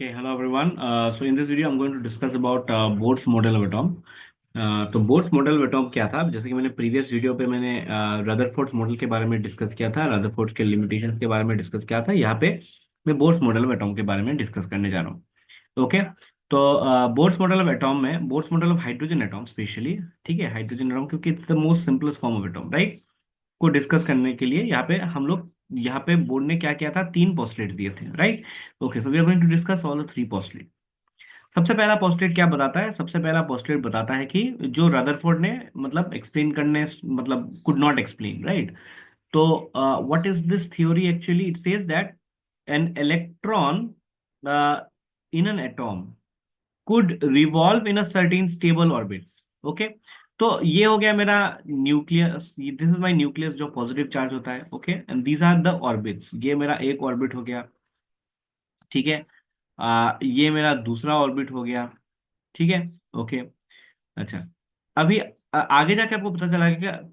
Okay, hello everyone. So in this video, I'm going to discuss about Bohr's model of atom. तो boards model of atom क्या था? जैसे कि मैंने previous video पे मैंने रदरफोर्ड्स मॉडल के बारे में डिस्कस किया था, रदरफोर्ड्स के लिमिटेशंस के बारे में डिस्कस किया था। यहाँ पे मैं बोर्ड्स मॉडल ऑफ एटॉम के बारे में डिस्कस करने जा रहा हूँ। ओके। तो बोर्ड्स मॉडल ऑफ एटॉम में boards model of hydrogen atom specially, ठीक है, हाइड्रोजन एटॉम क्योंकि it's the most simplest form of atom, right, को डिस्कस करने के लिए यहाँ पे हम लोग, यहाँ पे बोर्ड ने क्या किया था, तीन पोस्टलेट दिए थे, right. Okay, so we are going to discuss all the three postulate. सबसे पहला पोस्टलेट क्या बताता है? सबसे पहला पोस्टलेट बताता है कि जो रदरफोर्ड ने मतलब एक्सप्लेन करने, मतलब कुड नॉट एक्सप्लेन, राइट। तो what is this theory actually? It says that an electron in an atom could revolve in a certain stable orbits. Okay, तो ये हो गया मेरा nucleus, this is my nucleus जो positive charge होता है। Okay, and these are the orbits. ये मेरा एक ऑर्बिट हो गया, ठीक है। ये मेरा दूसरा ऑर्बिट हो गया, ठीक है। ओके, अच्छा। अभी आगे जाके आपको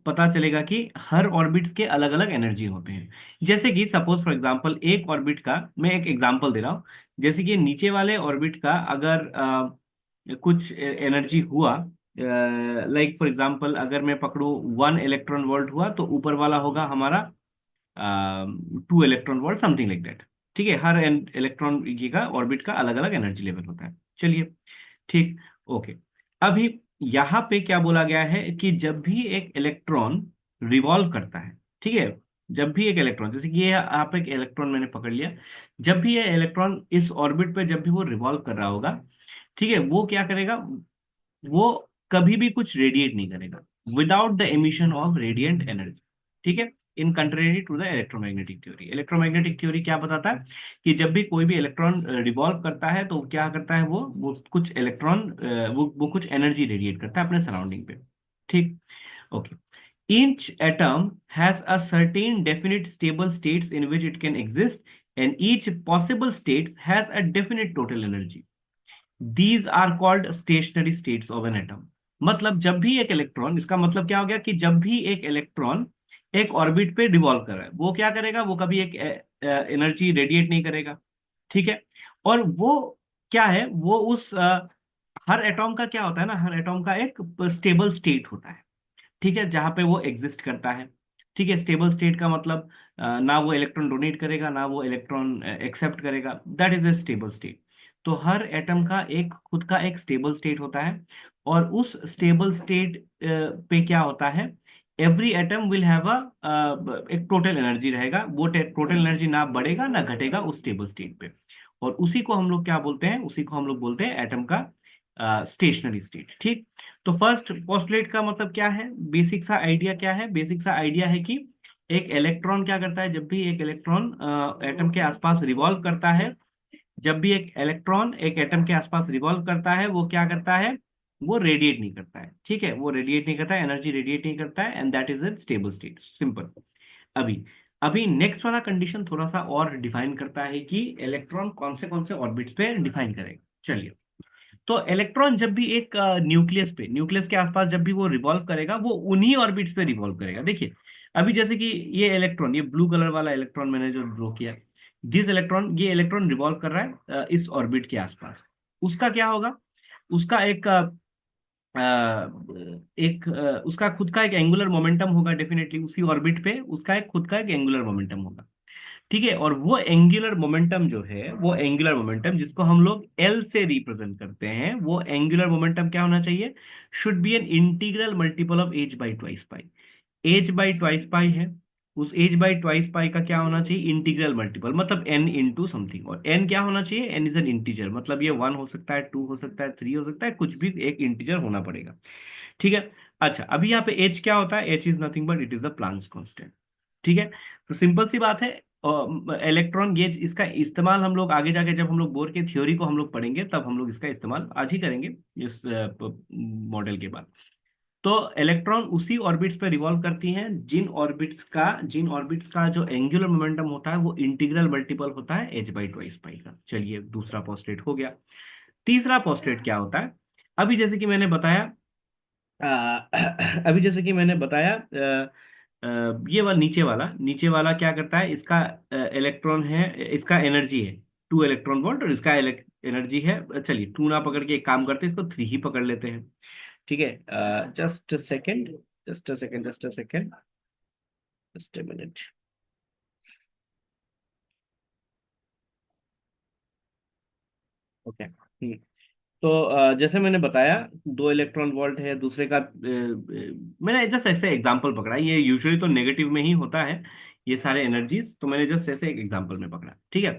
पता चलेगा कि हर ऑर्बिट्स के अलग अलग एनर्जी होते हैं। जैसे कि सपोज फॉर एग्जांपल एक ऑर्बिट का, मैं एक एग्जांपल दे रहा हूँ। जैसे कि नीचे वाले ऑर्बिट का अगर कुछ एनर्जी हुआ, लाइक फॉर एग्जांपल अगर मैं पकड़ू 1 इलेक्ट्रॉन वोल्ट हुआ, तो ऊपर वाला होगा हमारा 2 electron volt, something like that. ठीक है, हर इलेक्ट्रॉन ये का ऑर्बिट का अलग अलग एनर्जी लेवल होता है। चलिए, ठीक। ओके, अभी यहाँ पे क्या बोला गया है कि जब भी एक इलेक्ट्रॉन रिवॉल्व करता है, ठीक है, जब भी एक इलेक्ट्रॉन, जैसे कि ये आप एक इलेक्ट्रॉन मैंने पकड़ लिया, जब भी ये इलेक्ट्रॉन इस ऑर्बिट पे जब भी वो रिवॉल्व कर रहा होगा, ठीक है, वो क्या करेगा? वो कभी भी कुछ रेडिएट नहीं करेगा without the emission of radiant energy, ठीक है। In contrary to the electromagnetic theory, electromagnetic theory क्या बताता है कि जब भी कोई भी इलेक्ट्रॉन रिवॉल्व करता है तो क्या करता है, वो कुछ इलेक्ट्रॉन, वो कुछ एनर्जी रेडिएट करता है अपने सराउंडिंग पे, ठीक। Okay, each atom has a certain definite stable states in which it can exist, and each possible state has a definite total energy. These are called stationary states of an atom. मतलब जब भी एक electron, इसका मतलब क्या हो गया कि जब भी एक इलेक्ट्रॉन एक ऑर्बिट पे रिवॉल्व कर रहा है, वो क्या करेगा? वो कभी एक एनर्जी रेडिएट नहीं करेगा, ठीक है। और वो क्या है, वो उस हर एटॉम का क्या होता है ना, हर एटॉम का एक स्टेबल स्टेट होता है, ठीक है, जहां पे वो एग्जिस्ट करता है। ठीक है, स्टेबल स्टेट का मतलब ना वो इलेक्ट्रॉन डोनेट करेगा ना वो इलेक्ट्रॉन एक्सेप्ट करेगा, that is a stable state. तो हर एटम का एक खुद का एक स्टेबल स्टेट होता है, और उस स्टेबल स्टेट पे क्या होता है, every atom will have a एक टोटल एनर्जी रहेगा, वो टोटल एनर्जी ना बढ़ेगा ना घटेगा उस स्टेबल स्टेट पे। और उसी को हम लोग क्या बोलते हैं? उसी को हम लोग बोलते हैं एटम का स्टेशनरी स्टेट, ठीक। तो फर्स्ट पोस्टुलेट का मतलब क्या है? बेसिक सा आइडिया क्या है? बेसिक सा आइडिया है कि एक इलेक्ट्रॉन क्या करता है, जब भी एक इलेक्ट्रॉन एटम के आसपास रिवॉल्व करता है, जब भी एक इलेक्ट्रॉन एक एटम के आसपास रिवॉल्व करता है, वो क्या करता है? वो रेडिएट नहीं करता है, ठीक है, वो रेडिएट नहीं करता है, एनर्जी रेडिएट नहीं करता है, and that is a stable state, simple. अभी अभी नेक्स्ट वाला कंडीशन थोड़ा सा और डिफाइन करता है कि इलेक्ट्रॉन कौन से ऑर्बिट्स पे डिफाइन करेगा। चलिए, तो इलेक्ट्रॉन जब भी एक न्यूक्लियस के आसपास जब भी वो रिवॉल्व करेगा, वो उन्हीं ऑर्बिट्स पे रिवॉल्व करेगा। देखिए, अभी जैसे कि ये इलेक्ट्रॉन, ये ब्लू कलर वाला इलेक्ट्रॉन मैंने जो ड्रॉ किया, दिस इलेक्ट्रॉन, ये इलेक्ट्रॉन रिवॉल्व कर रहा है इस ऑर्बिट के आसपास। उसका क्या होगा? उसका उसका खुद का एक एंगुलर मोमेंटम होगा, डेफिनेटली उसी ऑर्बिट पे उसका एक खुद का एक एंगुलर मोमेंटम होगा, ठीक है। और वो एंगुलर मोमेंटम जो है, वो एंगुलर मोमेंटम जिसको हम लोग एल से रिप्रेजेंट करते हैं, वो एंगुलर मोमेंटम क्या होना चाहिए? Should be an integral multiple of H by twice pi. H by twice pi है, उस एच बाई ट्वाइस पाई का क्या होना चाहिए? इंटीग्रल मल्टीपल, मतलब एन इंटू समथिंग। और एन क्या होना चाहिए? एन इज एन इंटीजर, मतलब ये 1 हो सकता है, 2 हो सकता है, 3 हो सकता है, कुछ भी एक इंटीजर होना पड़ेगा, ठीक है। अच्छा, अभी यहाँ पे एच क्या होता है? H is nothing but it is the Planck's constant, ठीक है। तो सिंपल सी बात है, इलेक्ट्रॉन गेज, इसका इस्तेमाल हम लोग आगे जाके जब हम लोग बोर के थ्योरी को हम लोग पढ़ेंगे, तब हम लोग इसका इस्तेमाल आज ही करेंगे इस मॉडल के बाद। तो इलेक्ट्रॉन उसी ऑर्बिट्स पे रिवॉल्व करती हैं जिन ऑर्बिट्स का जो एंगुलर मोमेंटम होता है वो इंटीग्रल मल्टीपल होता है एच बाई ट्वाइस पाई का। चलिए, दूसरा पोस्टलेट हो गया। तीसरा पोस्टलेट क्या होता है? अभी जैसे कि मैंने बताया, अ, अभी जैसे कि मैंने बताया, ये वाला नीचे वाला क्या करता है? इसका इलेक्ट्रॉन है, इसका एनर्जी है, 2 इलेक्ट्रॉन वोल्ट, और इसका एनर्जी है, चलिए 2 ना पकड़ के एक काम करते हैं, इसको 3 ही पकड़ लेते हैं। ठीक है, just second, just second, just second, just minute. Okay. तो जैसे मैंने बताया, 2 इलेक्ट्रॉन वोल्ट है, दूसरे का मैंने जस्ट ऐसे एग्जांपल पकड़ा, ये यूजुअली तो नेगेटिव में ही होता है ये सारे एनर्जीज, तो मैंने जस्ट ऐसे एक एग्जांपल में पकड़ा, ठीक है।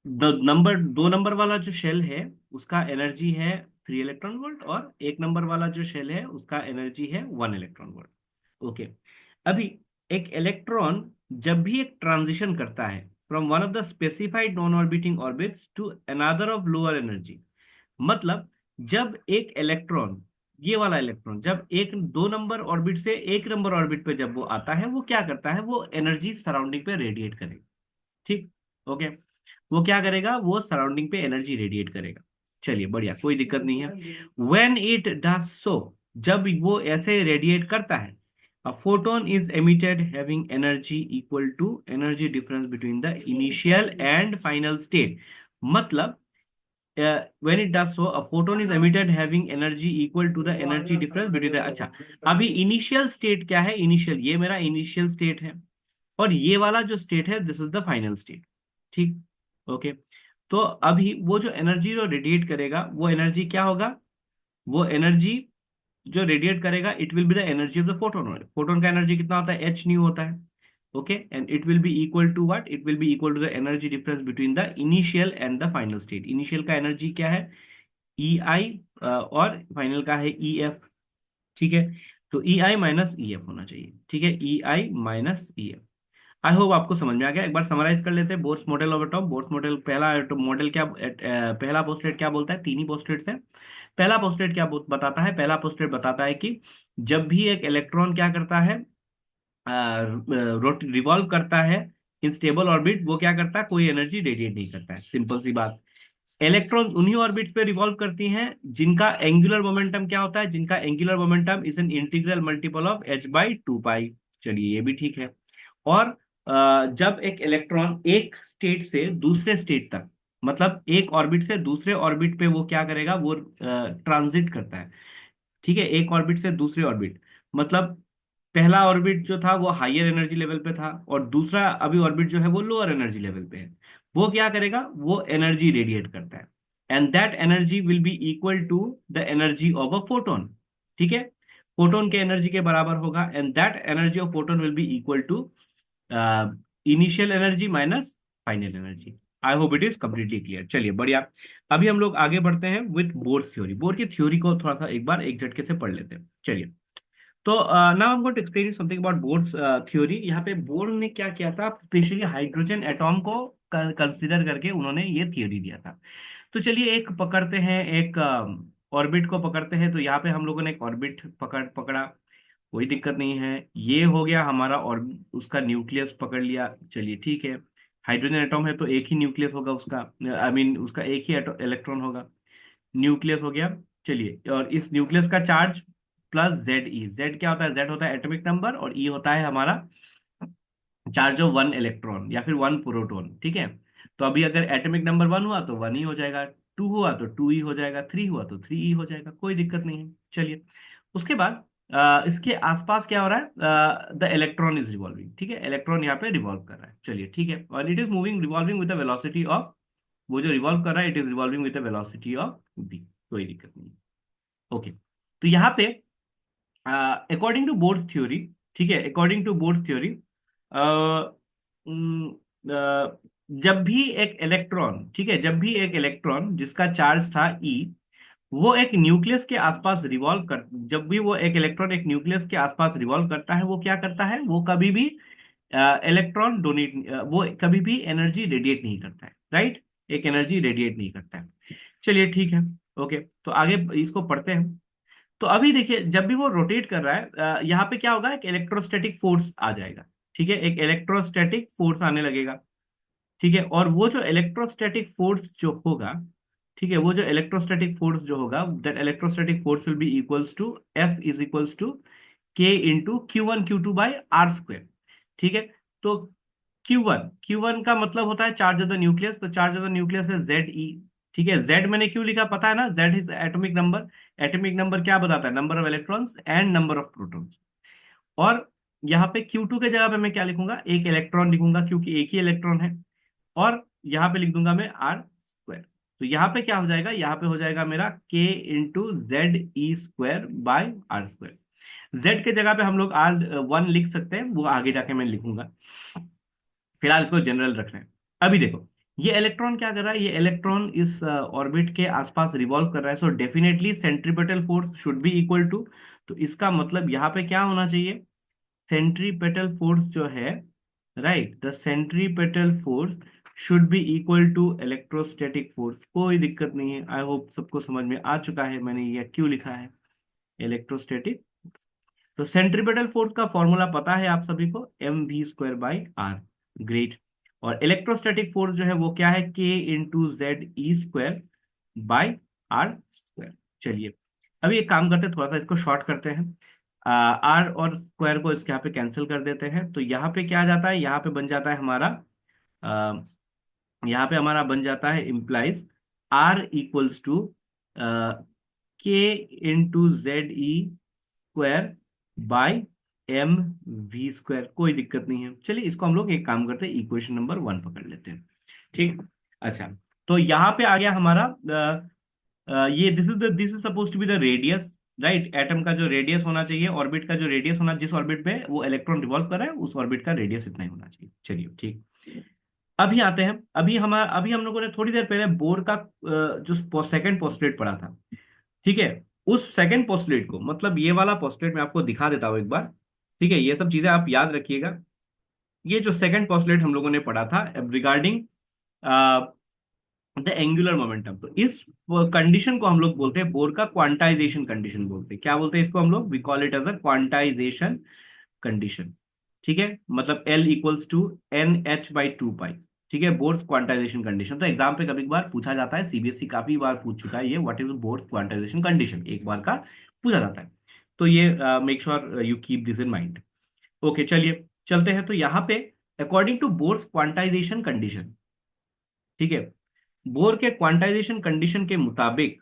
नंबर 2 नंबर वाला जो शेल है उसका एनर्जी है 3 इलेक्ट्रॉन वोल्ट, और 1 नंबर वाला जो शेल है उसका एनर्जी है 1 इलेक्ट्रॉन वोल्ट। ओके। अभी एक इलेक्ट्रॉन जब भी एक ट्रांजिशन करता है from one of the specified non orbiting orbits to another of lower energy, मतलब जब एक इलेक्ट्रॉन, ये वाला इलेक्ट्रॉन जब एक 2 नंबर ऑर्बिट से 1 नंबर ऑर्बिट पे जब वो आता है, वो क्या करता है, वो एनर्जी सराउंडिंग पे रेडिएट करेगा। ठीक। ओके। वो क्या करेगा, वो सराउंडिंग पे एनर्जी रेडिएट करेगा। चलिए बढ़िया, कोई दिक्कत नहीं है। व्हेन इट डज सो, जब वो ऐसे रेडिएट करता है, a photon is emitted having energy equal to energy difference between the initial and final state, मतलब when it does so a photon is emitted having energy equal to the energy difference between the, अच्छा, अभी initial state क्या है, initial, ये मेरा initial state है, और ये वाला जो स्टेट है this is the final state. ठीक। ओके। तो अभी वो जो एनर्जी जो रेडिएट करेगा, वो एनर्जी क्या होगा, वो एनर्जी जो रेडिएट करेगा, it will be the energy of the photon. Photon का एनर्जी कितना होता है, एच न्यू होता है। Okay, and it will be equal to what, it will be equal to the energy difference between the initial and the final state. Initial का energy क्या है, E आई, और फाइनल का है ई एफ। ठीक है, तो ई आई माइनस ई एफ होना चाहिए। ठीक है, E I minus E F. I hope आपको समझ में आ गया। एक बार समराइज कर लेते हैं Bohr's model of atom. Bohr's model, पहला मॉडल क्या, पहला पोस्टलेट क्या बोलता है, 3 ही पोस्टलेट्स है। पहला पोस्टलेट क्या बताता है, पहला पोस्टलेट बताता है कि जब भी एक इलेक्ट्रॉन क्या करता है, रिवॉल्व करता है इन स्टेबल ऑर्बिट, वो क्या करता है, कोई एनर्जी रेडिएट नहीं करता है। सिंपल सी बात। इलेक्ट्रॉन उन्हीं ऑर्बिट्स पे रिवॉल्व करती हैं जिनका एंगुलर मोमेंटम क्या होता है, जिनका angular momentum is an integral multiple of h/2 पाई। चलिए ये भी ठीक है। और जब एक इलेक्ट्रॉन एक स्टेट से दूसरे स्टेट तक, मतलब एक ऑर्बिट से दूसरे ऑर्बिट पे वो क्या करेगा, वो ट्रांजिट करता है। ठीक है, एक ऑर्बिट से दूसरे ऑर्बिट, मतलब पहला ऑर्बिट जो था वो हायर एनर्जी लेवल पे था, और दूसरा अभी ऑर्बिट जो है वो लोअर एनर्जी लेवल पे है। वो क्या करेगा, वो एनर्जी रेडिएट करता है, and that energy will be equal to the energy of a photon. ठीक है, फोटोन के एनर्जी के बराबर होगा, and that energy of photon will be equal to initial energy minus final energy. I hope it is completely clear. चलिए बढ़िया। अभी हम लोग आगे बढ़ते हैं विथ बोर्स थ्योरी। बोर की थ्योरी को थोड़ा सा एक बार एक झटके से पढ़ लेते हैं। चलिए, तो now I am going to explain something about Bohr's theory. यहाँ पे बोर ने क्या किया था, स्पेशली हाइड्रोजन एटॉम को कंसीडर करके उन्होंने ये थ्योरी दिया था। तो चलिए एक पकड़ते हैं, एक ऑर्बिट को पकड़ते हैं। तो यहाँ पे हम लोगों ने एक ऑर्बिट पकड़ा, कोई दिक्कत नहीं है। ये हो गया हमारा, और उसका न्यूक्लियस पकड़ लिया। चलिए ठीक है, हाइड्रोजन एटॉम है तो एक ही न्यूक्लियस होगा उसका, आई मीन उसका एक ही इलेक्ट्रॉन होगा। न्यूक्लियस हो गया। चलिए, और इस न्यूक्लियस का चार्ज प्लस जेड ई। जेड क्या होता है, जेड होता है एटॉमिक नंबर, और ई होता है हमारा चार्ज ऑफ 1 इलेक्ट्रॉन या फिर 1 प्रोटॉन। ठीक है, तो अभी अगर एटॉमिक नंबर 1 हुआ तो 1 ही हो जाएगा, 2 हुआ तो 2 ही हो जाएगा, 3 हुआ तो 3 ही हो जाएगा, कोई दिक्कत नहीं है। चलिए, उसके बाद इसके आसपास क्या हो रहा है, द इलेक्ट्रॉन इज रिवॉल्विंग। ठीक है, इलेक्ट्रॉन यहाँ पे रिवॉल्व कर रहा है। चलिए ठीक है, और it is moving revolving with the velocity of, वो जो रिवॉल्व कर रहा है it is revolving with the velocity of v। कोई दिक्कत नहीं। ओके, तो यहाँ पे अकॉर्डिंग टू बोर्ड थ्योरी, ठीक है, अकॉर्डिंग टू बोर्ड थ्योरी, जब भी एक इलेक्ट्रॉन, ठीक है, जब भी एक इलेक्ट्रॉन जिसका चार्ज था ई, वो एक न्यूक्लियस के आसपास रिवॉल्व कर, जब भी वो एक इलेक्ट्रॉन एक न्यूक्लियस के आसपास रिवॉल्व करता है, वो क्या करता है, वो कभी भी इलेक्ट्रॉन डोनेट, वो कभी भी एनर्जी रेडिएट नहीं करता है। राइट, एक एनर्जी रेडिएट नहीं करता है। चलिए ठीक है। ओके, तो आगे इसको पढ़ते हैं। तो अभी देखिए, जब भी वो रोटेट कर रहा है, यहाँ पे क्या होगा, एक इलेक्ट्रोस्टैटिक फोर्स आ जाएगा। ठीक है, एक इलेक्ट्रोस्टैटिक फोर्स आने लगेगा। ठीक है, और वो जो इलेक्ट्रोस्टैटिक फोर्स जो होगा, ठीक है, वो जो इलेक्ट्रोस्टैटिक फोर्स जो होगा, that electrostatic force will be equals to F is equals to K into Q1 Q2 by R square. ठीक है, तो Q1 का मतलब होता है चार्ज ऑफ द न्यूक्लियस, तो चार्ज ऑफ द न्यूक्लियस है Ze। ठीक है, Z मैंने क्यों लिखा पता है ना, Z is atomic number. Atomic number क्या बताता है, number of electrons and number of protons. और यहाँ पे Q2 के जगह पे मैं क्या लिखूंगा, एक इलेक्ट्रॉन लिखूंगा क्योंकि एक ही इलेक्ट्रॉन है। और यहाँ पे लिख दूंगा मैं R²। तो यहाँ पे क्या हो जाएगा, यहाँ पे हो जाएगा मेरा K × ZE² bye R²। Z के जगह पे हम लोग R1 लिख सकते हैं, वो आगे जाके मैं लिखूंगा, फिलहाल इसको जनरल रख रहे हैं। अभी देखो, ये इलेक्ट्रॉन क्या कर रहा है, ये इलेक्ट्रॉन इस ऑर्बिट के आसपास रिवॉल्व कर रहा है, so definitely centripetal force should be equal to. तो इसका मतलब यहाँ पे क्या होना चाहिए, सेंट्रीपेटल फोर्स जो है, right, the centripetal force should be equal to electrostatic force. कोई दिक्कत नहीं है, आई होप सबको समझ में आ चुका है मैंने ये क्यों लिखा है, इलेक्ट्रोस्टैटिक। तो सेंट्रीपेटल फोर्स का फॉर्मूला पता है आप सभी को, mv²/r। ग्रेट। और इलेक्ट्रोस्टैटिक फोर्स जो है वो क्या है, K × ZE² बाय R²। चलिए, अभी एक काम करते हैं, थोड़ा सा इसको शॉर्ट करते हैं। आर और स्क्वायर को इसके यहाँ पे कैंसिल कर देते हैं, तो यहाँ पे क्या आ जाता है, यहाँ पे बन जाता है हमारा, आ, यहाँ पे हमारा बन जाता है implies R = K × ZE² bye mv²। कोई दिक्कत नहीं है, चलिए इसको हम लोग एक काम करते हैं, इक्वेशन नंबर 1 पकड़ लेते हैं। ठीक। अच्छा, तो यहाँ पे आ गया हमारा ये this is suppose to be the radius, right. Atom का जो रेडियस होना चाहिए, ऑर्बिट का जो रेडियस होना, जिस ऑर्बिट पे वो इलेक्ट्रॉन रिवॉल्व कर रहा है उस ऑर्बिट का रेडियस इतना ही होना चाहिए। चलिए ठीक। अभी आते हैं, अभी हम लोगों ने थोड़ी देर पहले बोर का जो सेकंड पोस्टुलेट पढ़ा था, ठीक है। उस सेकंड पोस्टुलेट को, मतलब ये वाला पोस्टुलेट मैं आपको दिखा देता हूँ एक बार, ठीक है, ये सब चीजें आप याद रखिएगा। ये जो सेकंड पोस्टुलेट हम लोगों ने पढ़ा था रिगार्डिंग द एंगुलर मोमेंटम, तो इस कंडीशन को हम लोग बोलते हैं बोर का क्वांटाइजेशन कंडीशन बोलते हैं। क्या बोलते हैं इसको हम लोग, we call it as a quantization condition. ठीक है, मतलब L = NH/2 पाई। ठीक है, बोर्स क्वांटाइजेशन कंडीशन, तो एग्जाम पे कभी कभार पूछा जाता है, सीबीएसई काफी बार पूछ चुका है ये, what is Bohr's quantization condition, एक बार का पूछा जाता है। तो ये make sure you keep this in mind. Okay, चलिए चलते हैं। तो यहाँ पे according to Bohr's quantization condition, ठीक है, बोर के क्वांटाइजेशन कंडीशन के मुताबिक,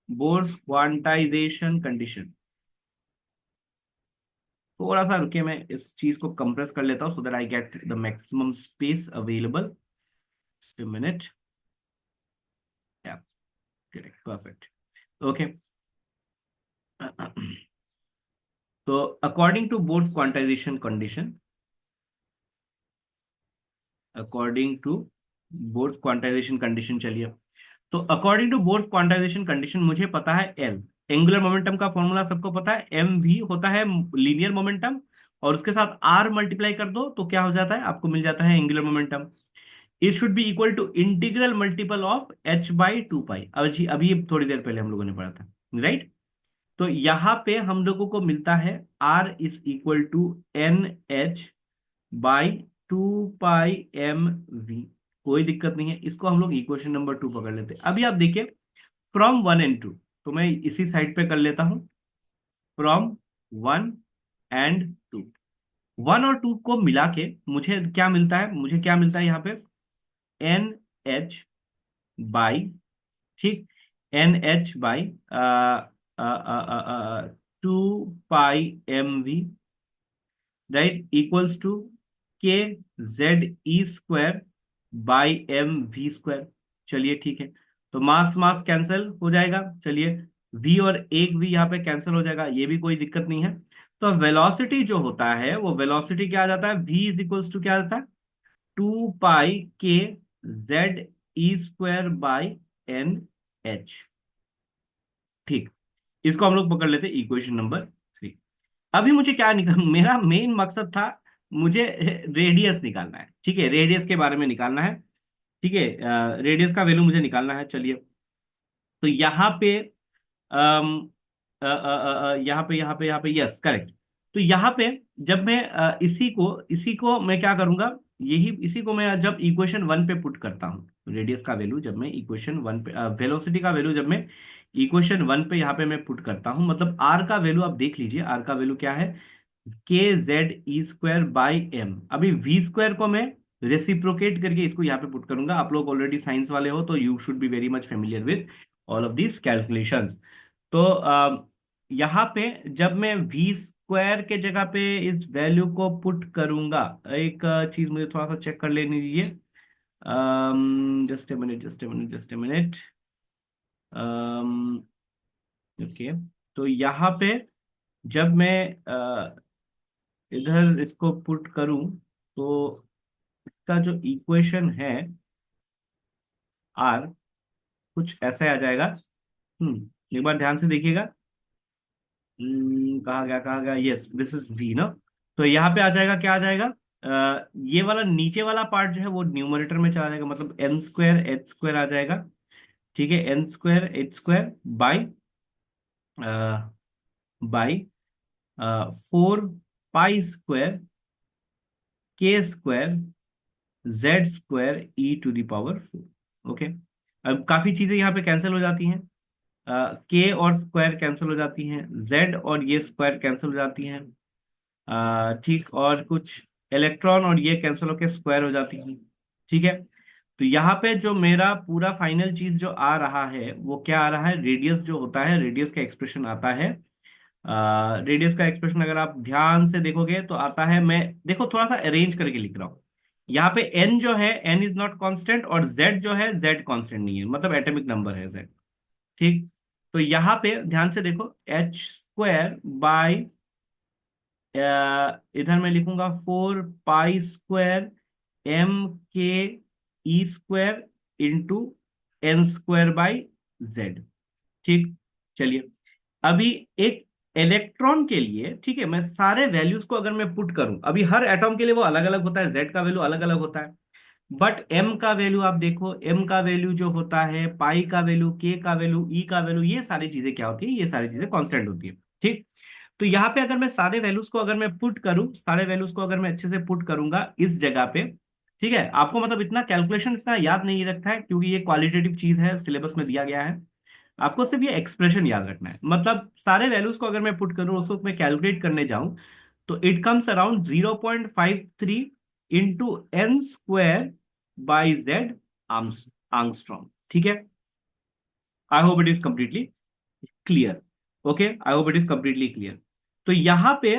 बोर्स क्वांटाइजेशन कंडीशन, थोड़ा सा रुकिए, मैं इस चीज को कंप्रेस कर लेता हूं so that I get the maximum space available. Minute, correct, perfect, okay. तो according to Bohr's quantization condition, according to Bohr's quantization condition, चलिए, तो according to Bohr's quantization condition मुझे पता है एल, एंगुलर मोमेंटम का फॉर्मूला सबको पता है, एम वी होता है लीनियर मोमेंटम, और उसके साथ आर मल्टीप्लाई कर दो तो क्या हो जाता है, आपको मिल जाता है angular momentum. It should be equal to integral multiple of H/2 pi. अभी अभी थोड़ी देर पहले हम लोगों ने पढ़ा था, राइट। तो यहां पे हम लोगों को मिलता है R = NH/2 पाई mv। कोई दिक्कत नहीं है, इसको हम लोग इक्वेशन नंबर 2 पकड़ लेते हैं। अभी आप देखिए, फ्रॉम 1 and 2, तो मैं इसी साइड पे कर लेता हूं, फ्रॉम 1 and 2, 1 और 2 को मिला के मुझे क्या मिलता है, मुझे क्या मिलता है यहाँ पे, NH/, ठीक, NH/, 2 pi mv, right, equals to K/ZE² by mv²। चलिए ठीक है, तो मास मास कैंसिल हो जाएगा, चलिए, v और एक v यहाँ पे कैंसिल हो जाएगा, ये भी कोई दिक्कत नहीं है। तो वेलोसिटी जो होता है, वो वेलोसिटी क्या आ जाता है, v इज इक्वल्स टू क्या आता है, 2 पाई K/ZE² बाय NH। ठीक, इसको हम लोग पकड़ लेते हैं इक्वेशन नंबर 3। अभी मुझे क्या निकाल, मेरा मेन मकसद था, मुझे रेडियस निकालना है, ठीक है, रेडियस के बारे में निकालना है, ठीक है, रेडियस का वैल्यू मुझे निकालना है। चलिए, तो यहाँ पे यहाँ पे यस, करेक्ट। तो यहाँ पे जब मैं इसी को मैं क्या करूंगा, यही इसी को मैं जब इक्वेशन 1 पे पुट करता हूँ, रेडियस का वैल्यू जब मैं इक्वेशन 1 पे, वेलोसिटी का वैल्यू जब मैं इक्वेशन 1 पे यहाँ पे मैं पुट करता हूँ, मतलब आर का वैल्यू आप देख लीजिए, आर का वैल्यू क्या है, K Z E square by M. अभी वी स्क्वायर को मैं रेसिप्रोकेट करके इसको यहाँ पे पुट करूंगा। आप लोग ऑलरेडी साइंस वाले हो तो you should be very much familiar with all of this calculations. तो यहाँ पे जब मैं वी स्क्वायर के जगह पे इस वैल्यू को पुट करूंगा, एक चीज मुझे थोड़ा सा चेक कर लेनी दीजिए। Just a minute, just a minute, just a minute. Okay, तो यहाँ पे जब मैं इधर इसको पुट करूं तो इसका जो इक्वेशन है आर कुछ ऐसे आ जाएगा। एक बार ध्यान से देखिएगा। कहा गया, कहा गया, यस दिस इज वी ना। तो यहाँ पे आ जाएगा, क्या आ जाएगा, ये वाला नीचे वाला पार्ट जो है वो न्यूमरेटर में चला जाएगा, मतलब एन स्क्वायर एच स्क्वायर आ जाएगा। ठीक है, N square H square by by 4 pi square K square Z square E to the power 4। Okay, अब काफी चीजें यहाँ पे कैंसिल हो जाती हैं। के और स्क्वायर कैंसिल हो जाती हैं, जेड और ये स्क्वायर कैंसिल हो जाती हैं। ठीक, और कुछ इलेक्ट्रॉन और ये कैंसिल होकर स्क्वायर हो जाती हैं। ठीक है, तो यहाँ पे जो मेरा पूरा फाइनल चीज जो आ रहा है वो क्या आ रहा है, रेडियस जो होता है, रेडियस का एक्सप्रेशन आता है। रेडियस का एक्सप्रेशन अगर आप ध्यान से देखोगे तो आता है, मैं देखो थोड़ा सा अरेंज करके लिख रहा हूँ। यहाँ पे एन जो है, एन इज नॉट कांस्टेंट, और जेड जो है, जेड कांस्टेंट नहीं है, मतलब एटॉमिक नंबर है जेड। ठीक, तो यहाँ पे ध्यान से देखो, एच स्क्वायर बाई, इधर मैं लिखूंगा 4 pi square M K E square into N square by Z. ठीक, चलिए, अभी एक इलेक्ट्रॉन के लिए, ठीक है, मैं सारे वैल्यूज को अगर मैं पुट करूं, अभी हर एटॉम के लिए वो अलग अलग होता है, जेड का वैल्यू अलग अलग होता है, बट एम का वैल्यू आप देखो, एम का वैल्यू जो होता है, पाई का वैल्यू, के का वैल्यू, ई का वैल्यू, ये सारी चीजें क्या होती है, ये सारी चीजें कांस्टेंट होती है। ठीक, तो यहाँ पे अगर मैं सारे वैल्यूज को अगर मैं पुट करूं, सारे वैल्यूज को अगर मैं अच्छे से पुट करूंगा इस जगह पे, ठीक है, आपको मतलब इतना कैलकुलेशन इतना याद नहीं रखता है क्योंकि ये क्वालिटेटिव चीज है, सिलेबस में दिया गया है। आपको सिर्फ ये एक्सप्रेशन याद रखना है, मतलब सारे वैल्यूज को अगर मैं पुट करूं, उसको मैं कैलकुलेट करने जाऊं, तो it comes around 0.53 into N square by Z Armstrong. ठीक है, I hope it is completely clear. Okay, I hope it is completely clear. तो यहां पे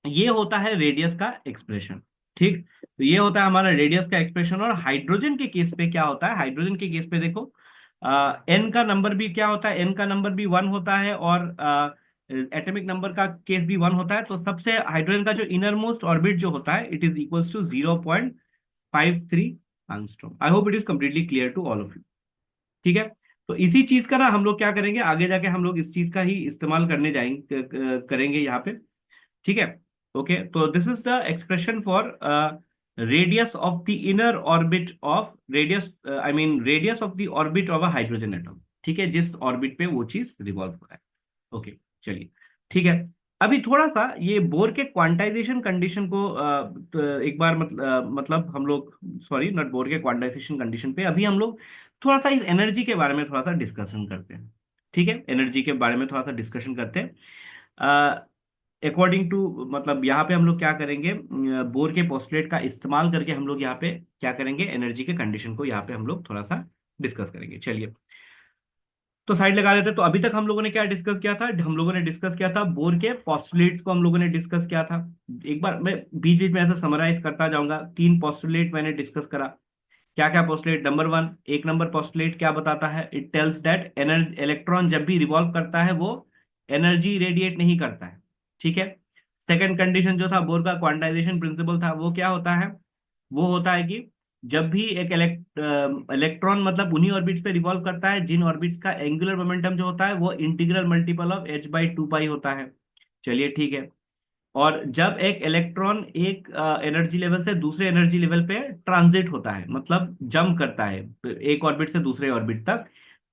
ये होता है रेडियस का एक्सप्रेशन। ठीक, तो ये होता है हमारा रेडियस का एक्सप्रेशन। और हाइड्रोजन के केस पे क्या होता है, हाइड्रोजन के केस पे देखो, एन का नंबर भी क्या होता है, एन का नंबर भी 1 होता है, और एटॉमिक नंबर का केस भी 1 होता है। तो सबसे हाइड्रोजन का जो इनर मोस्ट ऑर्बिट जो होता है, it is equals to 0.53 angstrom. I hope it is completely clear to all of you. ठीक है, तो इसी चीज का ना हम लोग क्या करेंगे आगे जाके, हम लोग इस चीज का ही इस्तेमाल करने जाएंगे, करेंगे यहाँ पे। ठीक है, ओके, तो this is the expression for radius of the inner orbit of radius, I mean radius of the orbit of a hydrogen atom. ठीक है, जिस ऑर्बिट पे वो चीज रिवॉल्व हो रहा है। ओके, चलिए, ठीक है। अभी थोड़ा सा ये बोर के क्वांटाइजेशन कंडीशन को तो एक बार मतलब हम लोग, सॉरी नॉट बोर के क्वांटाइजेशन कंडीशन पे, अभी हम लोग थोड़ा सा इस एनर्जी के बारे में थोड़ा सा डिस्कशन करते हैं। ठीक है, एनर्जी के बारे में थोड़ा सा डिस्कशन करते हैं। अकॉर्डिंग टू, मतलब यहाँ पे हम लोग क्या करेंगे, बोर के पोस्टुलेट का इस्तेमाल करके हम लोग यहाँ पे क्या करेंगे, एनर्जी के कंडीशन को यहाँ पे हम लोग थोड़ा सा डिस्कस करेंगे। चलिए, तो साइड लगा देते हैं। तो अभी तक हम लोगों ने क्या डिस्कस किया था, हम लोगों ने डिस्कस किया था बोर के पोस्टुलेट्स को, हम लोगों ने डिस्कस किया था। एक बार मैं बीच बीच में ऐसा समराइज करता जाऊंगा। 3 पोस्टुलेट मैंने डिस्कस करा। क्या क्या पोस्टुलेट, नंबर 1, 1 नंबर पोस्टुलेट क्या बताता है, it tells that energy, electron जब भी रिवॉल्व करता है वो एनर्जी रेडिएट नहीं करता है। ठीक है, सेकंड कंडीशन जो था, बोर का क्वांटाइजेशन प्रिंसिपल था, वो क्या होता है, वो होता है कि जब भी एक इलेक्ट्रॉन मतलब उन्हीं ऑर्बिट्स पे रिवॉल्व करता है जिन ऑर्बिट्स का एंगुलर मोमेंटम जो होता है वो इंटीग्रल मल्टीपल ऑफ h/2 पाई होता है। चलिए, ठीक है। और जब एक इलेक्ट्रॉन एक एनर्जी लेवल से दूसरे एनर्जी लेवल पे ट्रांजिट होता है, मतलब जंप करता है एक ऑर्बिट से दूसरे ऑर्बिट तक,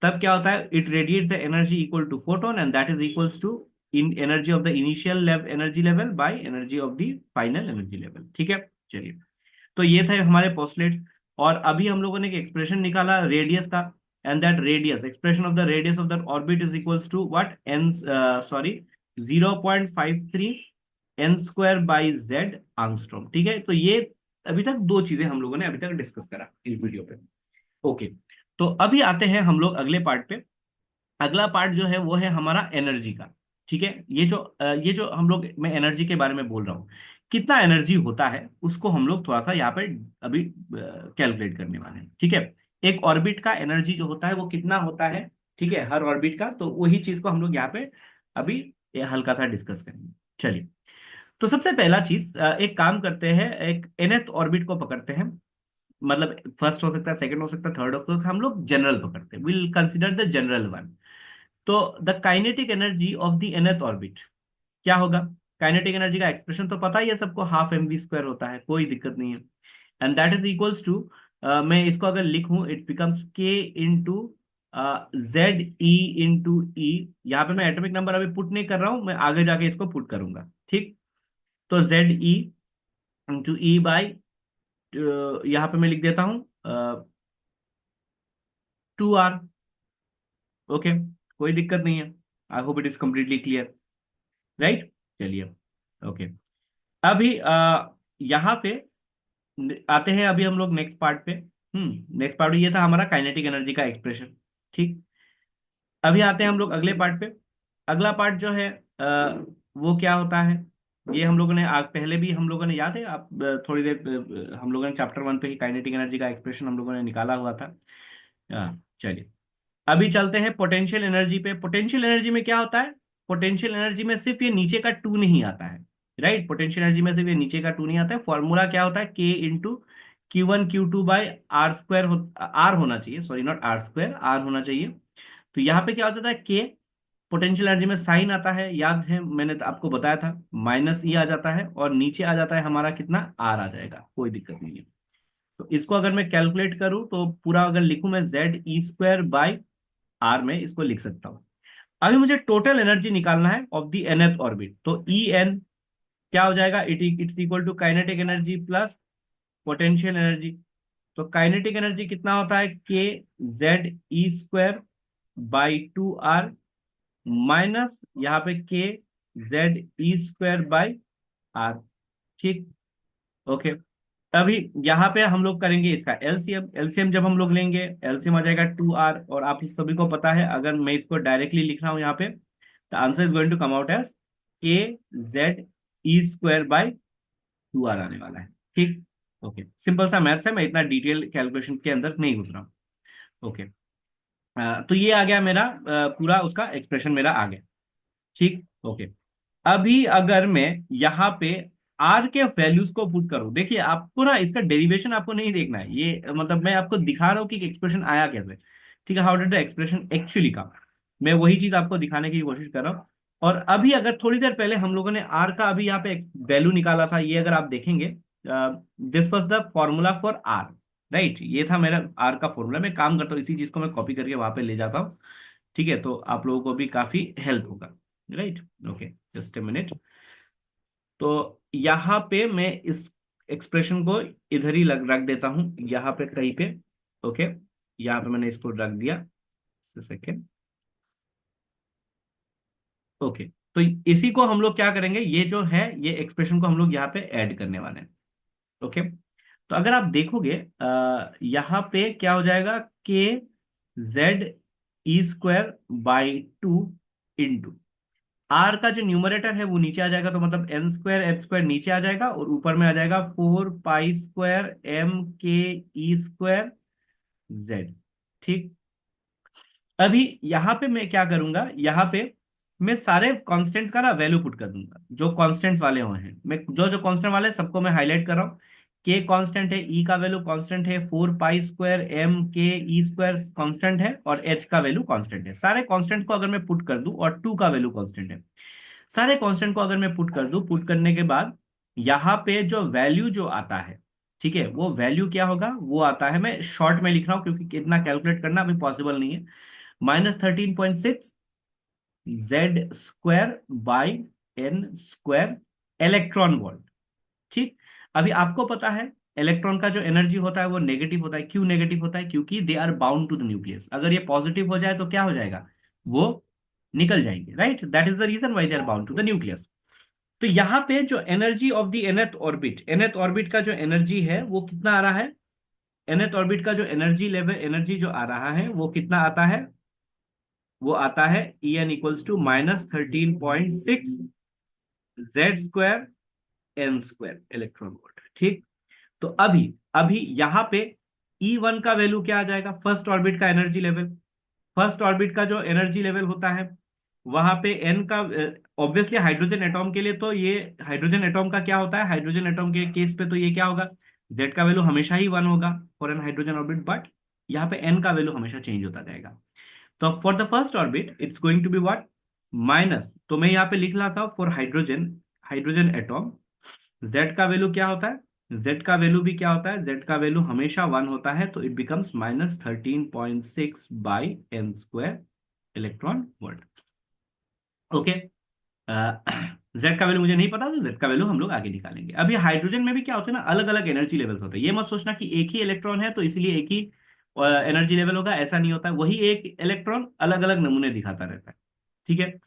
तब क्या होता है, it radiates the energy equal to photon, and that is equals to in energy of the initial energy level by energy of the final energy level. ठीक है, चलिए, तो ये थे हमारे पोस्टलेट्स। और अभी हम लोगों ने एक एक्सप्रेशन निकाला रेडियस का, and that radius, expression of the radius of the orbit is equals to what, n, sorry, 0.53 n² / z angstrom. ठीक है, तो ये अभी तक दो चीजें हम लोगों ने अभी तक डिस्कस करा इस वीडियो पे। ओके, तो अभी आते हैं हम लोग अगले पार्ट पे। अगला पार्ट जो है वो है हमारा एनर्जी का। ठीक है, ये जो हम लोग, मैं एनर्जी के बारे में बोल रहा हूँ, कितना एनर्जी होता है उसको हम लोग थोड़ा सा यहाँ पे अभी कैलकुलेट करने वाले हैं। ठीक है, एक ऑर्बिट का एनर्जी जो होता है वो कितना होता है, ठीक है, हर ऑर्बिट का, तो वही चीज को हम लोग यहाँ पे अभी ये हल्का सा डिस्कस करेंगे। चलिए, तो सबसे पहला चीज, एक काम करते हैं, एक nth ऑर्बिट को पकड़ते हैं। मतलब फर्स्ट हो सकता है, सेकंड हो सकता है, थर्ड हो सकता है, हम लोग जनरल पकड़ते हैं, will consider the general one. तो the kinetic energy of the nth orbit क्या होगा? काइनेटिक एनर्जी का एक्सप्रेशन तो पता ही है सबको, ½ mv² होता है, कोई दिक्कत नहीं है। And that is equals to, मैं इसको अगर लिखूं, it becomes k into ZE into E। यहाँ पे मैं एटॉमिक नंबर अभी पुट नहीं कर रहा हूं, मैं आगे जाके इसको पुट करूंगा। ठीक, तो ZE इंटू E बाई, यहाँ पे मैं लिख देता हूँ 2R। ओके, कोई दिक्कत नहीं है। I hope it is completely clear, right? चलिए, ओके। अभी यहाँ पे आते हैं अभी हम लोग नेक्स्ट पार्ट पे। नेक्स्ट पार्ट ये था हमारा काइनेटिक एनर्जी का एक्सप्रेशन। ठीक, अभी आते हैं हम लोग अगले पार्ट पे। अगला पार्ट जो है वो क्या होता है, ये हम लोगों ने आग पहले भी हम लोगों ने, याद है आप थोड़ी देर हम लोगों ने चैप्टर 1 पे ही काइनेटिक एनर्जी का एक्सप्रेशन हम लोगों ने निकाला हुआ था। चलिए, अभी चलते हैं पोटेंशियल एनर्जी पे। पोटेंशियल एनर्जी में क्या होता है? पोटेंशियल एनर्जी में सिर्फ ये नीचे का टू नहीं आता है, राइट? पोटेंशियल एनर्जी में सिर्फ ये नीचे का टू नहीं आता है। फॉर्मूला क्या होता है? K into Q1 Q2 by R square, R होना चाहिए, sorry not R square, R होना चाहिए। तो यहाँ पे क्या होता है? के पोटेंशियल एनर्जी में साइन आता है, याद है मैंने तो आपको बताया था, -E आ जाता है, और नीचे आ जाता है हमारा कितना, आर आ जाएगा, कोई दिक्कत नहीं है। तो इसको अगर मैं कैलकुलेट करूं तो पूरा अगर लिखूं मैं, ZE² बाई R में इसको लिख सकता हूं। अभी मुझे टोटल एनर्जी निकालना है ऑफ द nth ऑर्बिट, तो EN क्या हो जाएगा? It's equal to kinetic energy plus potential energy. तो काइनेटिक एनर्जी कितना होता है? KZE² बाई 2R माइनस यहाँ पे KZE² बाई R। ठीक, ओके। अभी यहाँ पे हम लोग करेंगे इसका एलसीएम। एलसीएम जब हम लोग लेंगे, एलसीएम आ जाएगा 2R, और आप सभी को पता है, अगर मैं इसको डायरेक्टली लिख रहा हूँ यहाँ पे, the answer is going to come out as KZE² by 2R आने वाला है। ठीक, ओके, सिंपल सा मैथ्स है, मैं इतना डिटेल कैलकुलेशन के अंदर नहीं घुस रहा हूँ। ओके, तो ये आ गया मेरा पूरा उसका एक्सप्रेशन मेरा आ गया। ठीक, ओके। अभी अगर मैं यहाँ पे आर के वैल्यूज को पुट करूं, देखिए आपको ना इसका डेरिवेशन आपको नहीं देखना है, ये मतलब मैं आपको दिखा रहा हूँ कि एक्सप्रेशन आया कैसे। ठीक है, how did the expression actually come, मैं वही चीज आपको दिखाने की कोशिश कर रहा हूँ। और अभी अगर थोड़ी देर पहले हम लोगों ने आर का अभी यहाँ पे वैल्यू निकाला था, ये अगर आप देखेंगे, this was the formula for R, right? ये था मेरा आर का फॉर्मूला। मैं काम करता हूँ, इसी चीज को मैं कॉपी करके वहां पे ले जाता हूँ। ठीक है, तो आप लोगों को भी काफी हेल्प होगा, right? Okay, just a minute. तो यहाँ पे मैं इस एक्सप्रेशन को इधर ही रख देता हूं, यहाँ पे कहीं पे। ओके, यहाँ पे मैंने इसको रख दिया, सेकेंड। ओके, तो इसी को हम लोग क्या करेंगे, ये जो है ये एक्सप्रेशन को हम लोग यहाँ पे ऐड करने वाले हैं। ओके, तो अगर आप देखोगे यहाँ पे क्या हो जाएगा, KZE²बाई 2 इंटू आर का जो न्यूमरेटर है वो नीचे आ जाएगा, तो मतलब n²H² नीचे आ जाएगा, और ऊपर में आ जाएगा 4π² MKE²Z। ठीक, अभी यहाँ पे मैं क्या करूंगा, यहाँ पे मैं सारे कांस्टेंट्स का ना वैल्यू पुट कर दूंगा, जो कांस्टेंट्स वाले हुए हैं, मैं जो जो कांस्टेंट वाले हैं, सबको मैं हाईलाइट कर रहा हूँ। के कांस्टेंट है, ई का वैल्यू कांस्टेंट है, 4π² MKE² कांस्टेंट है, और एच का वैल्यू कांस्टेंट है। सारे कांस्टेंट को अगर मैं पुट कर दूं, और टू का वैल्यू कांस्टेंट है, सारे कांस्टेंट को अगर मैं पुट कर दूं, पुट करने के बाद यहाँ पे जो वैल्यू जो आता है, ठीक है, वो वैल्यू क्या होगा, वो आता है, मैं शॉर्ट में लिख रहा हूँ क्योंकि इतना कैलकुलेट करना अभी पॉसिबल नहीं है, -13.6 Z² by N² electron volt. ठीक, अभी आपको पता है इलेक्ट्रॉन का जो एनर्जी होता है वो नेगेटिव होता है। क्यों नेगेटिव होता है? क्योंकि they are bound to the nucleus. अगर ये पॉजिटिव हो जाए तो क्या हो जाएगा, वो निकल जाएंगे, right? That is the reason why they are bound to the nucleus. तो यहाँ पे जो energy of the nth orbit का जो एनर्जी है वो कितना आ रहा है, nth ऑर्बिट का जो एनर्जी लेवल, एनर्जी जो आ रहा है वो कितना आता है, वो आता है En equals to -13.6 Z² n² electron volt. ठीक, तो अभी अभी यहाँ पे E1 का वैल्यू क्या आ जाएगा, फर्स्ट ऑर्बिट का एनर्जी लेवल। फर्स्ट ऑर्बिट का जो एनर्जी लेवल होता है वहां पे एन का, ऑब्वियसली हाइड्रोजन एटॉम के लिए तो ये, हाइड्रोजन एटॉम का क्या होता है, हाइड्रोजन एटॉम के केस पे तो ये क्या होगा, जेड का वैल्यू हमेशा ही 1 होगा for an hydrogen orbit, but यहाँ पे एन का वैल्यू हमेशा चेंज होता जाएगा। तो for the first orbit it's going to be what, minus, तो मैं यहाँ पे लिख रहा था for hydrogen, hydrogen atom, Z का वैल्यू क्या होता है, जेड का वैल्यू भी क्या होता है, जेड का वैल्यू हमेशा 1 होता है, तो it becomes -13.6 by n² electron volt. Okay, Z का वैल्यू मुझे नहीं पता, तो जेड का वैल्यू हम लोग आगे निकालेंगे। अभी हाइड्रोजन में भी क्या होता है ना, अलग अलग एनर्जी लेवल्स होते हैं। ये मत सोचना कि एक ही इलेक्ट्रॉन है तो इसलिए एक ही एनर्जी लेवल होगा, ऐसा नहीं होता है। वही एक इलेक्ट्रॉन अलग अलग नमूने दिखाता रहता है। ठीक है,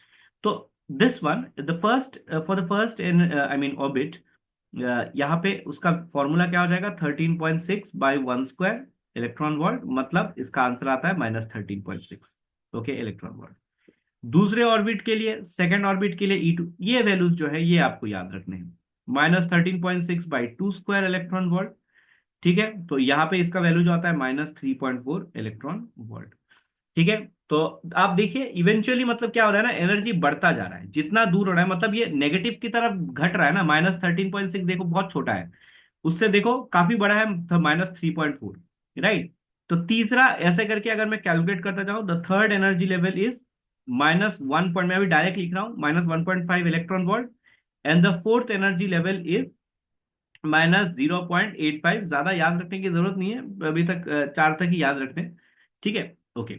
तो this one, the first, for the first in I mean orbit, यहाँ पे उसका फॉर्मूला क्या हो जाएगा, 13.6 बाई 1² इलेक्ट्रॉन वोल्ट, मतलब इसका आंसर आता है -13.6। Okay, electron volt. दूसरे ऑर्बिट के लिए, सेकेंड ऑर्बिट के लिए E2, ये वैल्यूज जो है ये आपको याद रखने हैं, -13.6/2² इलेक्ट्रॉन वोल्ट। ठीक है, तो यहाँ पे इसका वैल्यू जो आता है -3.4 इलेक्ट्रॉन वोल्ट। ठीक है, तो आप देखिए इवेंचुअली मतलब क्या हो रहा है ना, एनर्जी बढ़ता जा रहा है जितना दूर हो रहा है, मतलब ये नेगेटिव की तरफ घट रहा है ना। -13.6 देखो बहुत छोटा है, उससे देखो काफी बड़ा है, -3.4, राइट। तो तीसरा ऐसे करके अगर मैं कैलकुलेट करता जाऊं, the third energy level is -1 point, मैं अभी डायरेक्ट लिख रहा हूं, -1.5 electron volt, and the fourth energy level is -0.85। ज्यादा याद रखने की जरूरत नहीं है अभी तक, 4 तक ही याद रखते हैं। ठीक है, ओके।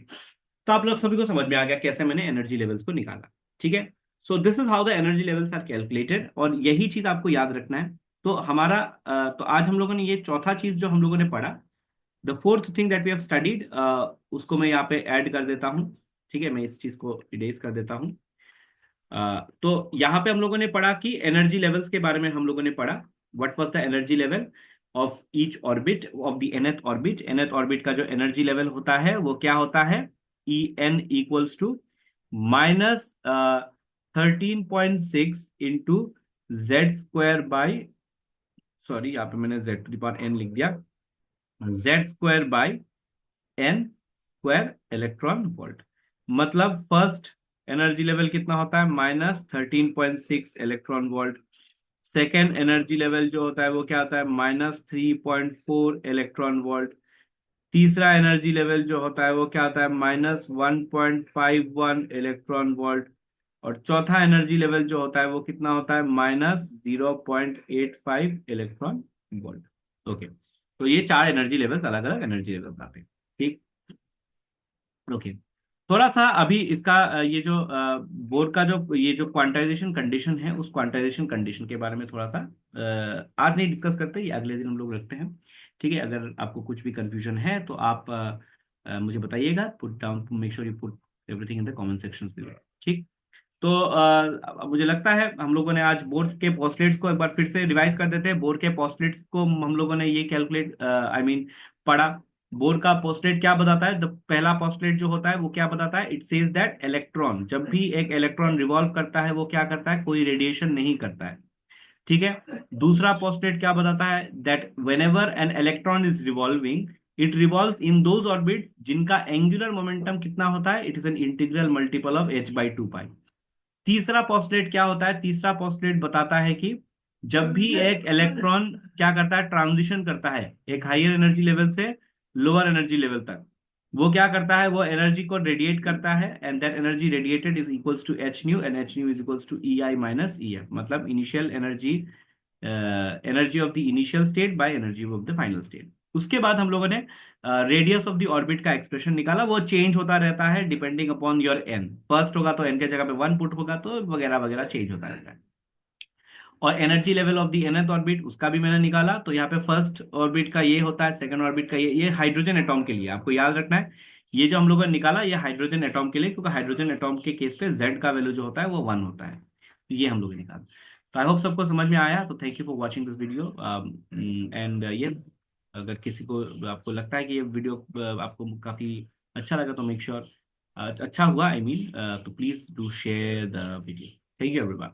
तो आप लोग सभी को समझ में आ गया कैसे मैंने एनर्जी लेवल्स को निकाला। ठीक है, so this is how the energy levels are calculated, और यही चीज आपको याद रखना है। तो हमारा तो आज हम लोगों ने ये चौथा चीज जो हम लोगों ने पढ़ा, the fourth thing that we have studied, उसको मैं यहाँ पे ऐड कर देता हूँ। ठीक है, मैं इस चीज को इरेज कर देता हूँ। तो यहाँ पे हम लोगों ने पढ़ा कि एनर्जी लेवल्स के बारे में हम लोगों ने पढ़ा, what was the energy level of each orbit of the nth orbit. nth orbit का जो एनर्जी लेवल होता है वो क्या होता है, En equals to -13.6 into Z², sorry यहाँ पे मैंने Z⁴ लिख दिया, Z²/n² इलेक्ट्रॉन वोल्ट। मतलब फर्स्ट एनर्जी लेवल कितना होता है, -13.6 electron volt. Second energy level जो होता है वो क्या होता है, -3.4 इलेक्ट्रॉन वोल्ट। तीसरा एनर्जी लेवल जो होता है वो क्या होता है, -1.51 इलेक्ट्रॉन वोल्ट। और चौथा एनर्जी लेवल जो होता है वो कितना होता है, -0.85 इलेक्ट्रॉन वोल्ट। ओके, तो ये चार एनर्जी लेवल्स, अलग अलग एनर्जी लेवल्स आते हैं। ठीक, ओके। थोड़ा सा अभी इसका ये जो बोर का जो ये जो क्वांटाइजेशन कंडीशन है, उस क्वांटाइजेशन कंडीशन के बारे में थोड़ा सा आज नहीं डिस्कस करते, ये अगले दिन हम लोग रखते हैं। ठीक है, अगर आपको कुछ भी कंफ्यूजन है तो आप मुझे बताइएगा, put down, make sure you put everything in the comment section below. ठीक, तो मुझे लगता है हम लोगों ने आज बोर के पोस्टलेट्स को एक बार फिर से रिवाइज कर देते हैं। बोर के पोस्टलेट्स को हम लोगों ने ये कैलकुलेट, आई मीन पढ़ा। बोर का पोस्टलेट क्या बताता है, पहला पोस्टलेट जो होता है वो क्या बताता है, इट सेज दैट इलेक्ट्रॉन, जब भी एक इलेक्ट्रॉन रिवॉल्व करता है वो क्या करता है, कोई रेडिएशन नहीं करता है। ठीक है, दूसरा पोस्टलेट क्या बताता है, that whenever an electron is revolving, it revolves in those orbit जिनका एंगुलर मोमेंटम कितना होता है, it is an integral multiple of h/2 पाई। तीसरा पोस्टलेट क्या होता है, तीसरा पोस्टलेट बताता है कि जब भी एक इलेक्ट्रॉन क्या करता है, ट्रांजिशन करता है एक हायर एनर्जी लेवल से लोअर एनर्जी लेवल तक, वो क्या करता है, वो एनर्जी को रेडिएट करता है, and that energy radiated is equals to H nu, and H nu is equals to EI minus EF, मतलब initial energy, energy of the initial state by energy of the final state. उसके बाद हम लोगों ने radius of the orbit का expression निकाला, वो change होता रहता है depending upon your n, first होगा तो n के जगह पे 1 पुट होगा, तो वगैरह वगैरह चेंज होता रहता है। और energy level of the nth orbit, उसका भी मैंने निकाला। तो यहाँ पे फर्स्ट ऑर्बिट का ये होता है, सेकंड ऑर्बिट का ये हाइड्रोजन एटॉम के लिए आपको याद रखना है। ये जो हम लोगों ने निकाला ये हाइड्रोजन एटॉम के लिए, क्योंकि हाइड्रोजन एटॉम के केस पे Z का वैल्यू जो होता है वो 1 होता है, तो ये हम लोग ने निकाला। तो आई होप सबको समझ में आया। तो thank you for watching this video and yes, अगर किसी को, आपको लगता है कि ये वीडियो आपको काफी अच्छा लगा तो मेक श्योर, अच्छा हुआ आई मीन, तो please do share the video. Thank you everyone.